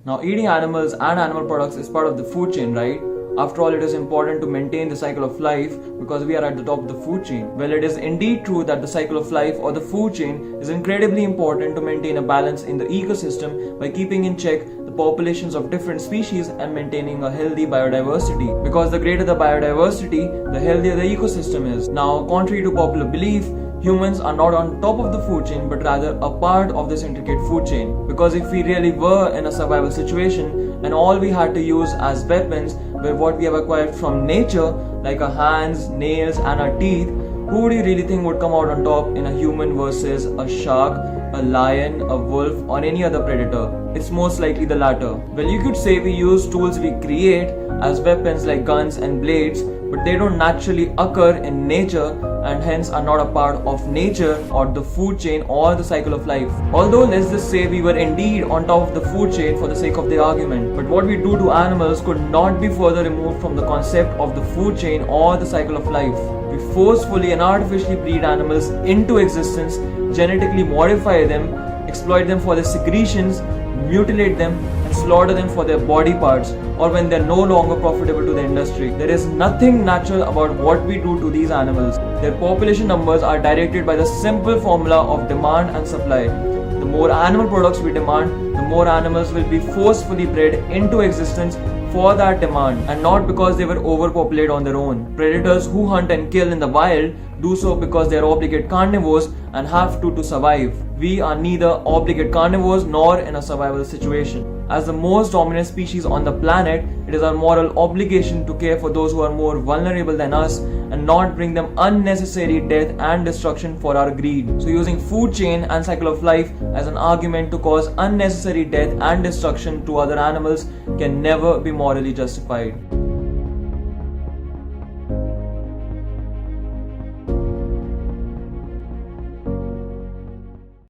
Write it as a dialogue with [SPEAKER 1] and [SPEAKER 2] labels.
[SPEAKER 1] Now, eating animals and animal products is part of the food chain, right? After all, it is important to maintain the cycle of life because we are at the top of the food chain. Well, it is indeed true that the cycle of life or the food chain is incredibly important to maintain a balance in the ecosystem by keeping in check the populations of different species and maintaining a healthy biodiversity. Because the greater the biodiversity, the healthier the ecosystem is. Now, contrary to popular belief, humans are not on top of the food chain but rather a part of this intricate food chain. Because if we really were in a survival situation and all we had to use as weapons were what we have acquired from nature, like our hands, nails, and our teeth, who do you really think would come out on top in a human versus a shark, a lion, a wolf, or any other predator? It's most likely the latter. Well, you could say we use tools we create as weapons like guns and blades, but they don't naturally occur in nature and hence are not a part of nature or the food chain or the cycle of life. Although let's just say we were indeed on top of the food chain for the sake of the argument, but what we do to animals could not be further removed from the concept of the food chain or the cycle of life. We forcefully and artificially breed animals into existence, genetically modify them, exploit them for their secretions, mutilate them, and slaughter them for their body parts or when they're no longer profitable to the industry. There is nothing natural about what we do to these animals. Their population numbers are directed by the simple formula of demand and supply. The more animal products we demand, the more animals will be forcefully bred into existence for that demand and not because they were overpopulated on their own. Predators who hunt and kill in the wild do so because they are obligate carnivores and have to survive. We are neither obligate carnivores nor in a survival situation. As the most dominant species on the planet, it is our moral obligation to care for those who are more vulnerable than us and not bring them unnecessary death and destruction for our greed. So using food chain and cycle of life as an argument to cause unnecessary death and destruction to other animals can never be morally justified.